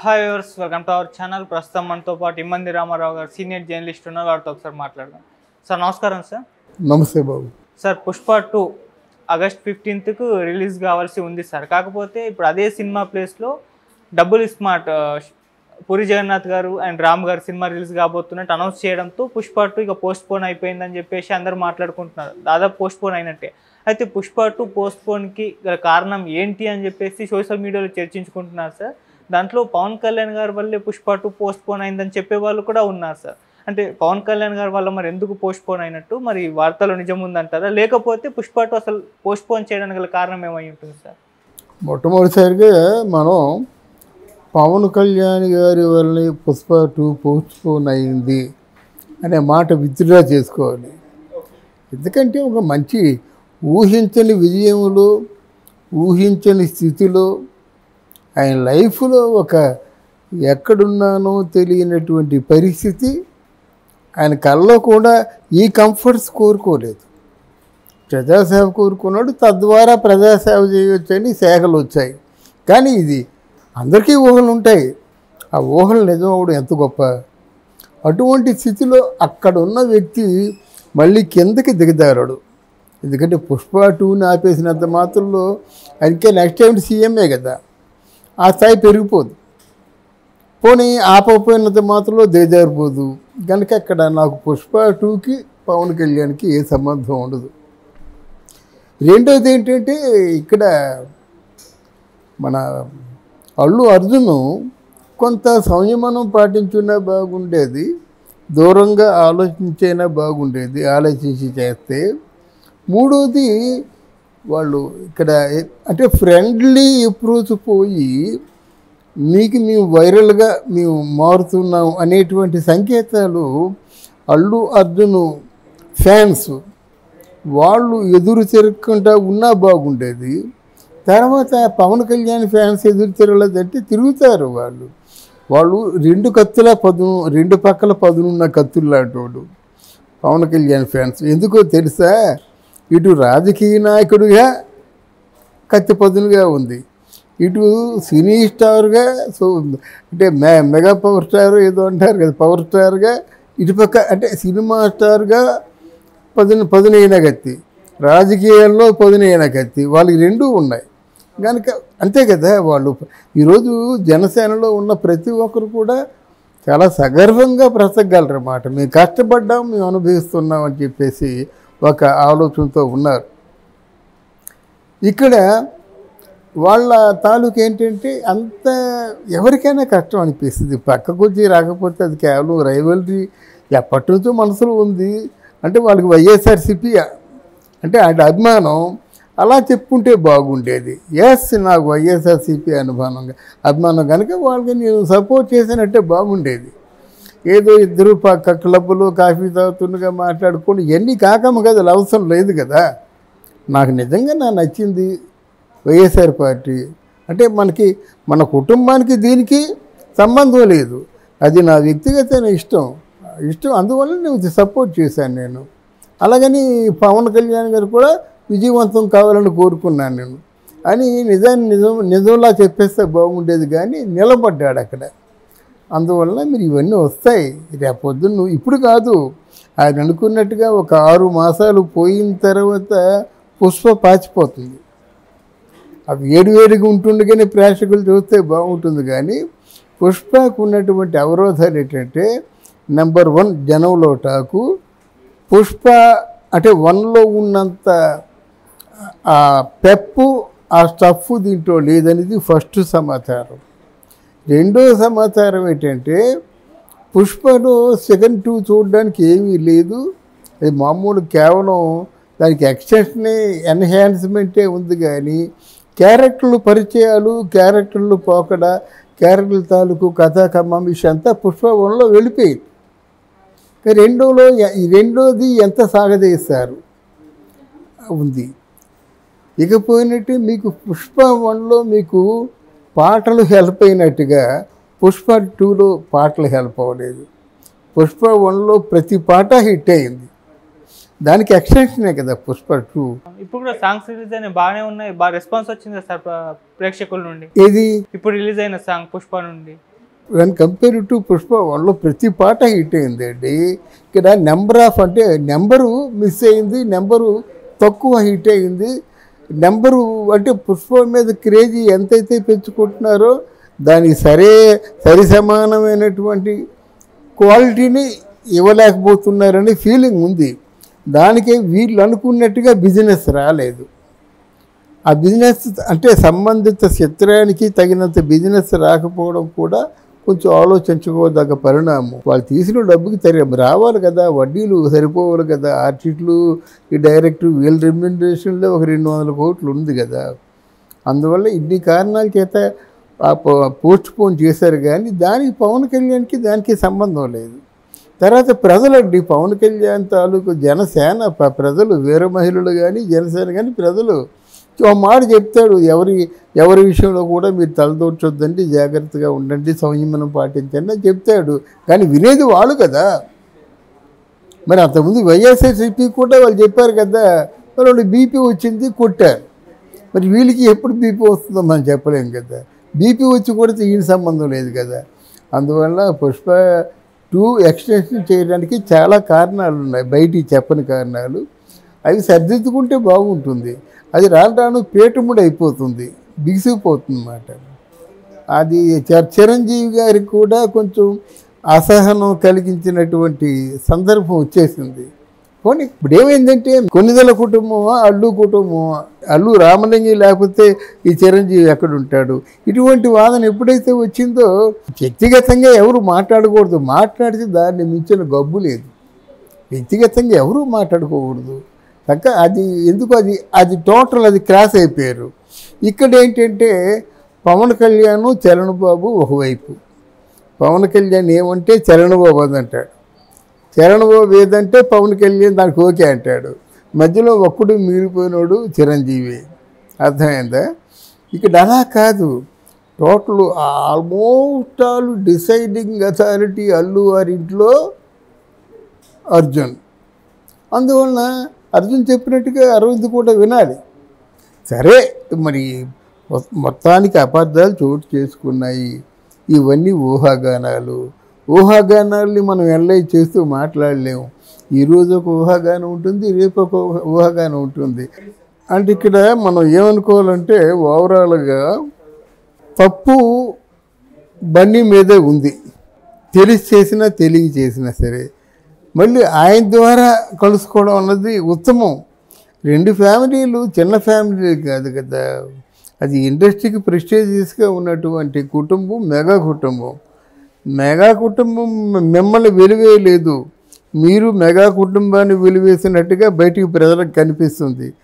Hi viewers, welcome to our channel. ప్రస్తుతం మనతో పాటు ఇమ్మంది రామారావు గారు సీనియర్ జర్నలిస్ట్ ఉన్నారు. వారితో ఒకసారి మాట్లాడదాం. సార్ నమస్కారం. సార్ నమస్తే బాబు. సార్ పుష్ప 2 ఆగస్ట్ 15కు రిలీజ్ కావాల్సి ఉంది సార్. కాకపోతే ఇప్పుడు అదే సినిమా ప్లేస్లో డబుల్ స్మార్ట్ పూరి జగన్నాథ్ గారు అండ్ రామ్ గారు సినిమా రిలీజ్ కాబోతున్నట్టు అనౌన్స్ చేయడంతో పుష్ప 2 ఇక పోస్ట్ పోన్ అయిపోయిందని చెప్పేసి అందరూ మాట్లాడుకుంటున్నారు. దాదాపు పోస్ట్ పోన్ అయినట్టే. అయితే పుష్ప 2 పోస్ట్ పోన్కి గల కారణం ఏంటి అని చెప్పేసి సోషల్ మీడియాలో చర్చించుకుంటున్నారు సార్. దాంట్లో పవన్ కళ్యాణ్ గారి వల్లే పుష్ప 2 పోస్ట్ పోన్ అయిందని చెప్పే వాళ్ళు కూడా ఉన్నారు సార్. అంటే పవన్ కళ్యాణ్ గారి వల్ల మరి ఎందుకు పోస్ట్ పోన్ అయినట్టు, మరి వార్తలో నిజం ఉందంటారా, లేకపోతే పుష్ప 2 అసలు పోస్ట్ పోన్ చేయడానికి గల కారణం ఏమై ఉంటుంది సార్? మొట్టమొదటిసారిగా మనం పవన్ కళ్యాణ్ గారి వల్ల పుష్ప 2 పోస్ట్ పోన్ అయింది అనే మాట విత్డ్రా చేసుకోవాలి. ఎందుకంటే ఒక మంచి ఊహించని విజయంలో, ఊహించని స్థితిలో, ఆయన లైఫ్లో ఒక ఎక్కడున్నానో తెలియనటువంటి పరిస్థితి, ఆయన కళ్ళలో కూడా ఈ కంఫర్ట్స్ కోరుకోలేదు. ప్రజాసేవ కోరుకున్నాడు, తద్వారా ప్రజాసేవ చేయవచ్చని శాఖలు వచ్చాయి. కానీ ఇది అందరికీ ఊహలు ఉంటాయి, ఆ ఊహలు నిజం అవడం ఎంత గొప్ప. అటువంటి స్థితిలో అక్కడ ఉన్న వ్యక్తి మళ్ళీ కిందకి దిగదారాడు. ఎందుకంటే పుష్ప 2ని ఆపేసినంత మాత్రంలో ఆయనకే నెక్స్ట్ టైం సీఎంఏ కదా, ఆ స్థాయి పెరిగిపోదు. పోనీ ఆపకపోయినంత మాత్రంలో దిగజారిపోదు. కనుక అక్కడ నాకు పుష్ప 2కి పవన్ కళ్యాణ్కి ఏ సంబంధం ఉండదు. రెండోది ఏంటంటే, ఇక్కడ మన అల్లు అర్జున్ కొంత సంయమనం పాటించినా బాగుండేది, దూరంగా ఆలోచించైనా బాగుండేది, ఆలోచించి చేస్తే. మూడోది, వాళ్ళు ఇక్కడ అంటే ఫ్రెండ్లీ అప్రోచ్ పోయి మీకు మేము వైరల్గా మేము మారుతున్నాం అనేటువంటి సంకేతాలు అల్లు అర్జున్ ఫ్యాన్స్ వాళ్ళు ఎదురు తిరగకుండా ఉన్నా బాగుండేది. తర్వాత పవన్ కళ్యాణ్ ఫ్యాన్స్ ఎదురు తిరగలేదంటే తిరుగుతారు వాళ్ళు రెండు కత్తుల పదును, రెండు పక్కల పదునున్న కత్తులు లాంటి పవన్ కళ్యాణ్ ఫ్యాన్స్. ఎందుకో తెలుసా, ఇటు రాజకీయ నాయకుడిగా కత్తి పదునుగా ఉంది, ఇటు సినీ స్టార్గా, సో అంటే మెగా పవర్ స్టార్ ఏదో అంటారు కదా, పవర్ స్టార్గా, ఇటుపక్క అంటే సినిమా స్టార్గా పదునైన కత్తి, రాజకీయాల్లో పదునైన కత్తి, వాళ్ళకి రెండూ ఉన్నాయి. కనుక అంతే కదా, వాళ్ళు ఈరోజు జనసేనలో ఉన్న ప్రతి ఒక్కరు కూడా చాలా సగర్వంగా బ్రతకగలరన్నమాట. మేము కష్టపడ్డాం, మేము అనుభవిస్తున్నాం అని చెప్పేసి ఒక ఆలోచనతో ఉన్నారు. ఇక్కడ వాళ్ళ తాలూకు ఏంటంటే అంత ఎవరికైనా కష్టం అనిపిస్తుంది. పక్కకు వచ్చి రాకపోతే అది కేవలం రైవలరీ ఎప్పటి నుంచో మనసులో ఉంది. అంటే వాళ్ళకి వైఎస్ఆర్సీపీ అంటే అది అభిమానం, అలా చెప్పుకుంటే బాగుండేది. ఎస్, నాకు వైఎస్ఆర్సీపీ అభిమానం కనుక వాళ్ళకి నేను సపోర్ట్ చేసినట్టే బాగుండేది. ఏదో ఇద్దరు పక్క క్లబ్లో కాఫీ తాగుతుండగా మాట్లాడుకోండి, ఇవన్నీ కాకమ్మ కదా, అవసరం లేదు కదా. నాకు నిజంగా నచ్చింది వైఎస్ఆర్ పార్టీ. అంటే మన కుటుంబానికి దీనికి సంబంధం లేదు, అది నా వ్యక్తిగత ఇష్టం. అందువల్ల నేను సపోర్ట్ చేశాను నేను. అలాగని పవన్ కళ్యాణ్ గారు కూడా విజయవంతం కావాలని కోరుకున్నాను నేను అని నిజంలా చెప్పేస్తే బాగుండేది. కానీ నిలబడ్డాడు అక్కడ. అందువల్ల మీరు ఇవన్నీ వస్తాయి రేపొద్దున్న, ఇప్పుడు కాదు. ఆయన అనుకున్నట్టుగా ఒక 6 మాసాలు పోయిన తర్వాత పుష్ప పాచిపోతుంది. అవి వేడిగా ఉంటుండగానే ప్రేక్షకులు చూస్తే బాగుంటుంది. కానీ పుష్పకు ఉన్నటువంటి అవరోధాలు ఏంటంటే, నెంబర్ 1 జనంలో టాకు, పుష్ప అంటే 1లో ఉన్నంత ఆ పెప్పు, ఆ స్టఫ్ దీంట్లో లేదనేది ఫస్ట్ సమాచారం. రెండో సమాచారం ఏంటంటే, పుష్పలో సెకండ్ 2 చూడడానికి ఏమీ లేదు. అది మామూలు కేవలం దానికి ఎక్స్టెన్షనే, ఎన్హాన్స్మెంటే ఉంది. కానీ క్యారెక్టర్లు పరిచయాలు, క్యారెక్టర్లు పోకడ, క్యారెక్టర్ల తాలూకు కథా కమామిషి అంతా పుష్ప 1లో వెళ్ళిపోయింది. రెండోది ఎంత సాగదీస్తారు ఉంది. ఇకపోయినట్టు మీకు పుష్ప 1లో మీకు పాటలు హెల్ప్ అయినట్టుగా పుష్ప 2లో పాటలు హెల్ప్ అవ్వలేదు. పుష్ప 1లో ప్రతి పాట హిట్ అయింది, దానికి ఎక్స్టెన్షనే కదా పుష్ప 2. ఇప్పుడు కూడా సాంగ్స్ రిలీజ్ అయినా బాగానే ఉన్నాయి, బాగా రెస్పాన్స్ వచ్చింది సార్ ప్రేక్షకుల నుండి. ఏది ఇప్పుడు రిలీజ్ అయిన సాంగ్ పుష్ప నుండి వెన్ కంపేర్ టు పుష్ప 1లో ప్రతి పాట హిట్ అయిందండి. ఇక్కడ నెంబర్ ఆఫ్ అంటే నెంబరు మిస్ అయింది, నెంబరు తక్కువ హిట్ అయింది. నెంబరు అంటే పుష్ప మీద క్రేజీ ఎంతైతే పెంచుకుంటున్నారో దానికి సరి సమానమైనటువంటి క్వాలిటీని ఇవ్వలేకపోతున్నారని ఫీలింగ్ ఉంది. దానికే వీళ్ళు అనుకున్నట్టుగా బిజినెస్ రాలేదు. ఆ బిజినెస్ అంటే సంబంధిత చిత్రానికి తగినంత బిజినెస్ రాకపోవడం కూడా కొంచెం ఆలోచించుకోదగ్గ పరిణామం. వాళ్ళు తీసిన డబ్బుకి రావాలి కదా, వడ్డీలు సరిపోవాలి కదా, ఆర్టిస్టులు ఈ డైరెక్టర్ వీళ్ళ రెమ్యునరేషన్లో ఒక 200 కోట్లు ఉంది కదా. అందువల్ల ఇన్ని కారణాల చేత పోస్ట్ పోన్ చేశారు. కానీ దానికి పవన్ కళ్యాణ్కి దానికి సంబంధం లేదు. తర్వాత ప్రజలండి, పవన్ కళ్యాణ్ తాలూకు జనసేన ప్రజలు, వీర మహిళలు కానీ జనసేన కానీ ప్రజలు ఒక మాట చెప్తాడు, ఎవరి విషయంలో కూడా మీరు తలదూర్చొద్దండి, జాగ్రత్తగా ఉండండి, సంయమనం పాటించండి అని చెప్తాడు. కానీ వినేది వాళ్ళు కదా. మరి అంతకుముందు వైఎస్ఆర్సీపీ కూడా వాళ్ళు చెప్పారు కదా, మరి వాళ్ళు బీపీ వచ్చింది కొట్టారు. మరి వీళ్ళకి ఎప్పుడు బీపీ వస్తుందో మనం చెప్పలేం కదా. బీపీ వచ్చి కూడా ఈయన సంబంధం లేదు కదా. అందువల్ల పుష్ప 2 ఎక్స్టెన్షన్ చేయడానికి చాలా కారణాలు ఉన్నాయి, బయటికి చెప్పని కారణాలు. అవి సర్దిద్దుకుంటే బాగుంటుంది. అది రాను పేటుముడి అయిపోతుంది, బిగిసిపోతుంది అన్నమాట. అది చిరంజీవి గారికి కూడా కొంచెం అసహనం కలిగించినటువంటి సందర్భం వచ్చేసింది. పోనీ ఇప్పుడు ఏమైందంటే కొన్నిదల కుటుంబమా, అల్లు కుటుంబమా, అల్లు రామలింగి లేకపోతే ఈ చిరంజీవి ఎక్కడుంటాడు, ఇటువంటి వాదన ఎప్పుడైతే వచ్చిందో వ్యక్తిగతంగా ఎవరు మాట్లాడకూడదు. మాట్లాడితే దాన్ని మించిన గబ్బు లేదు. వ్యక్తిగతంగా ఎవరూ మాట్లాడుకోకూడదు. అది ఎందుకు అది టోటల్ అది క్రాస్ అయిపోయారు. ఇక్కడ ఏంటంటే పవన్ కళ్యాణ్ చరణ్ బాబు ఒకవైపు, పవన్ కళ్యాణ్ ఏమంటే చరణ్ బాబు అదంటాడు, చరణ్ బాబు ఏదంటే పవన్ కళ్యాణ్ దానికి ఓకే అంటాడు. మధ్యలో ఒక్కడు మిగిలిపోయినాడు చిరంజీవి. అర్థమైందా? ఇక్కడ అలా కాదు, total almost all deciding authority Allu వారింట్లో అర్జున్. అందువలన అర్జున్ చెప్పినట్టుగా అరవింద్ కూడా వినాలి. సరే, మరి మొత్తానికి అబద్ధాలు చోటు చేసుకున్నాయి. ఇవన్నీ ఊహాగానాల్ని మనం ఎనలైజ్ చేస్తూ మాట్లాడలేము. ఈరోజు ఒక ఊహాగానం ఉంటుంది, రేపు ఒక ఊహాగానం ఉంటుంది. అంటే ఇక్కడ మనం ఏమనుకోవాలంటే ఓవరాల్గా తప్పు బన్నీ మీదే ఉంది. తెలియ చేసినా సరే మళ్ళీ ఆయన ద్వారా కలుసుకోవడం అన్నది ఉత్తమం. 2 ఫ్యామిలీలు చిన్న ఫ్యామిలీ కాదు కదా. అది ఇండస్ట్రీకి ప్రెస్టీజియస్గా ఉన్నటువంటి కుటుంబం, మెగా కుటుంబం మిమ్మల్ని వెలివేయలేదు. మీరు మెగా కుటుంబాన్ని వెలివేసినట్టుగా బయటికి ప్రజలకు కనిపిస్తుంది.